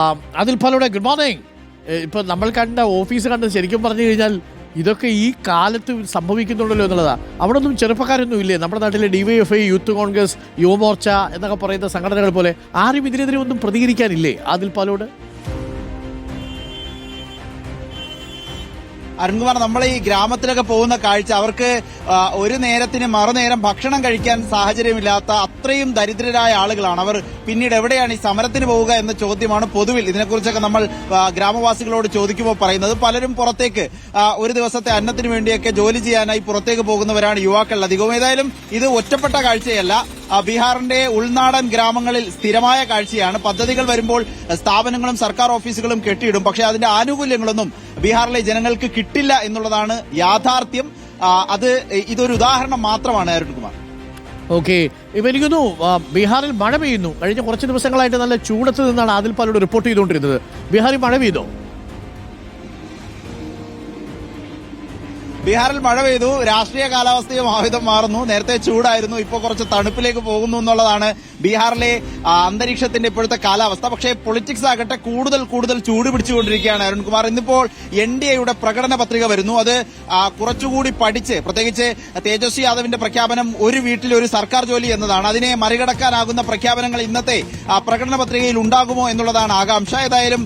അതിൽ പലരുടെ good morning. ഇപ്പൊ നമ്മൾ കണ്ട ഓഫീസ് കണ്ട് ശരിക്കും പറഞ്ഞു കഴിഞ്ഞാൽ ഇതൊക്കെ ഈ കാലത്ത് സംഭവിക്കുന്നുണ്ടല്ലോ എന്നുള്ളതാണ്. അവിടെ ഒന്നും ചെറുപ്പക്കാരൊന്നും ഇല്ലേ? നമ്മുടെ നാട്ടിലെ DYFI, യൂത്ത് കോൺഗ്രസ്, യുവമോർച്ച എന്നൊക്കെ പറയുന്ന സംഘടനകൾ പോലെ ആരും ഇതിനെതിരെ ഒന്നും പ്രതികരിക്കാനില്ലേ അതിൽ പലോട്? അരുൺകുമാർ, നമ്മൾ ഈ ഗ്രാമത്തിലൊക്കെ പോകുന്ന കാഴ്ച, അവർക്ക് ഒരു നേരത്തിന് മറുനേരം ഭക്ഷണം കഴിക്കാൻ സാഹചര്യമില്ലാത്ത അത്രയും ദരിദ്രരായ ആളുകളാണ് അവർ. പിന്നീട് എവിടെയാണ് ഈ സമരത്തിന് പോവുക എന്ന ചോദ്യമാണ് പൊതുവിൽ ഇതിനെക്കുറിച്ചൊക്കെ നമ്മൾ ഗ്രാമവാസികളോട് ചോദിക്കുമ്പോൾ പറയുന്നത്. പലരും പുറത്തേക്ക് ഒരു ദിവസത്തെ അന്നത്തിന് വേണ്ടിയൊക്കെ ജോലി ചെയ്യാനായി പുറത്തേക്ക് പോകുന്നവരാണ് യുവാക്കൾ അധികവും. ഏതായാലും ഇത് ഒറ്റപ്പെട്ട കാഴ്ചയല്ല. ബീഹാറിന്റെ ഉൾനാടൻ ഗ്രാമങ്ങളിൽ സ്ഥിരമായ കാഴ്ചയാണ്. പദ്ധതികൾ വരുമ്പോൾ സ്ഥാപനങ്ങളും സർക്കാർ ഓഫീസുകളും കെട്ടിയിടും, പക്ഷേ അതിന്റെ ആനുകൂല്യങ്ങളൊന്നും ബീഹാറിലെ ജനങ്ങൾക്ക് കിട്ടില്ല എന്നുള്ളതാണ് യാഥാർത്ഥ്യം. ഇതൊരു ഉദാഹരണം മാത്രമാണ് അരുൺകുമാർ. ഓക്കെ, ഇപ്പൊ എനിക്കൊന്നു ബീഹാറിൽ മഴ പെയ്യുന്നു. കഴിഞ്ഞ കുറച്ച് ദിവസങ്ങളായിട്ട് നല്ല ചൂടത്ത് നിന്നാണ് അതിൽ പലരോട് റിപ്പോർട്ട് ചെയ്തുകൊണ്ടിരുന്നത്. ബീഹാറിൽ മഴ പെയ്തോ? ബീഹാറിൽ മഴ പെയ്തു. രാഷ്ട്രീയ കാലാവസ്ഥയും ആയുധം മാറുന്നു. നേരത്തെ ചൂടായിരുന്നു, ഇപ്പോൾ കുറച്ച് തണുപ്പിലേക്ക് പോകുന്നു എന്നുള്ളതാണ് ബീഹാറിലെ അന്തരീക്ഷത്തിന്റെ ഇപ്പോഴത്തെ കാലാവസ്ഥ. പക്ഷേ പൊളിറ്റിക്സ് ആകട്ടെ കൂടുതൽ ചൂട് പിടിച്ചുകൊണ്ടിരിക്കുകയാണ് അരുൺകുമാർ. ഇന്നിപ്പോൾ NDAയുടെ പ്രകടന പത്രിക വരുന്നു. അത് കുറച്ചുകൂടി പഠിച്ച്, പ്രത്യേകിച്ച് തേജസ്വി യാദവിന്റെ പ്രഖ്യാപനം ഒരു വീട്ടിൽ ഒരു സർക്കാർ ജോലി എന്നതാണ്. അതിനെ മറികടക്കാനാകുന്ന പ്രഖ്യാപനങ്ങൾ ഇന്നത്തെ പ്രകടന പത്രികയിൽ ഉണ്ടാകുമോ എന്നുള്ളതാണ് ആകാംക്ഷ. ഏതായാലും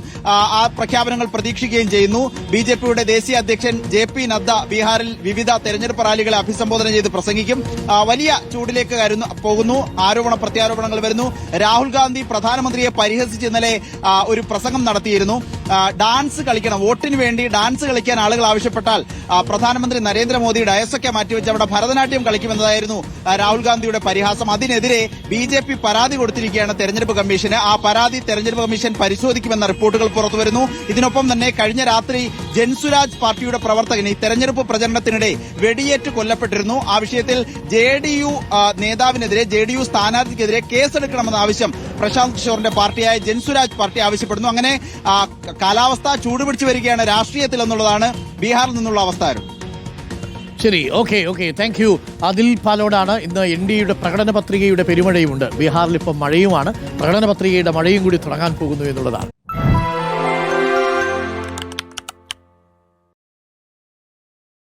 ആ പ്രഖ്യാപനങ്ങൾ പ്രതീക്ഷിക്കുകയും ചെയ്യുന്നു. BJPയുടെ ദേശീയ അധ്യക്ഷൻ JP നദ്ദ ബീഹാറിൽ വിവിധ തെരഞ്ഞെടുപ്പ് റാലികളെ അഭിസംബോധന ചെയ്ത് പ്രസംഗിക്കും. വലിയ ചൂടിലേക്ക് പോകുന്നു. ആരോപണ പ്രത്യാരോപണങ്ങൾ വരുന്നു. രാഹുൽ ഗാന്ധി പ്രധാനമന്ത്രിയെ പരിഹസിച്ച് ഇന്നലെ ഒരു പ്രസംഗം നടത്തിയിരുന്നു. ഡാൻസ് കളിക്കണം, വോട്ടിന് വേണ്ടി ഡാൻസ് കളിക്കാൻ ആളുകൾ ആവശ്യപ്പെട്ടാൽ പ്രധാനമന്ത്രി നരേന്ദ്രമോദി ഡയസൊക്കെ മാറ്റിവെച്ച് അവിടെ ഭരതനാട്യം കളിക്കുമെന്നതായിരുന്നു രാഹുൽ ഗാന്ധിയുടെ പരിഹാസം. അതിനെതിരെ BJP പരാതി കൊടുത്തിരിക്കുകയാണ് തെരഞ്ഞെടുപ്പ് കമ്മീഷന്. ആ പരാതി തെരഞ്ഞെടുപ്പ് കമ്മീഷൻ പരിശോധിക്കുമെന്ന റിപ്പോർട്ടുകൾ പുറത്തുവരുന്നു. ഇതിനൊപ്പം തന്നെ കഴിഞ്ഞ രാത്രി ജൻസുരാജ് പാർട്ടിയുടെ പ്രവർത്തകൻ ഈ തെരഞ്ഞെടുപ്പ് പ്രചരണത്തിനിടെ വെടിയേറ്റ് കൊല്ലപ്പെട്ടിരുന്നു. ആ വിഷയത്തിൽ JDU നേതാവിനെതിരെ, JDU സ്ഥാനാർത്ഥിക്കെതിരെ കേസെടുക്കണമെന്ന ആവശ്യം പ്രശാന്ത് കിഷോറിന്റെ പാർട്ടിയായ ജൻസുരാജ് പാർട്ടി ആവശ്യപ്പെടുന്നു. അങ്ങനെ കാലാവസ്ഥ ചൂടുപിടിച്ചു വരികയാണ് രാഷ്ട്രീയത്തിൽ എന്നുള്ളതാണ് ബീഹാറിൽ നിന്നുള്ള അവസ്ഥ. ശരി, ഓക്കെ, താങ്ക് യു. അതിൽ പാലോടാണ്. ഇന്ന് NDAയുടെ പ്രകടന പത്രികയുടെ പെരുമഴയുമുണ്ട്. ബീഹാറിൽ ഇപ്പം മഴയുമാണ്. പ്രകടന പത്രികയുടെ മഴയും കൂടി തുടങ്ങാൻ പോകുന്നു എന്നുള്ളതാണ്.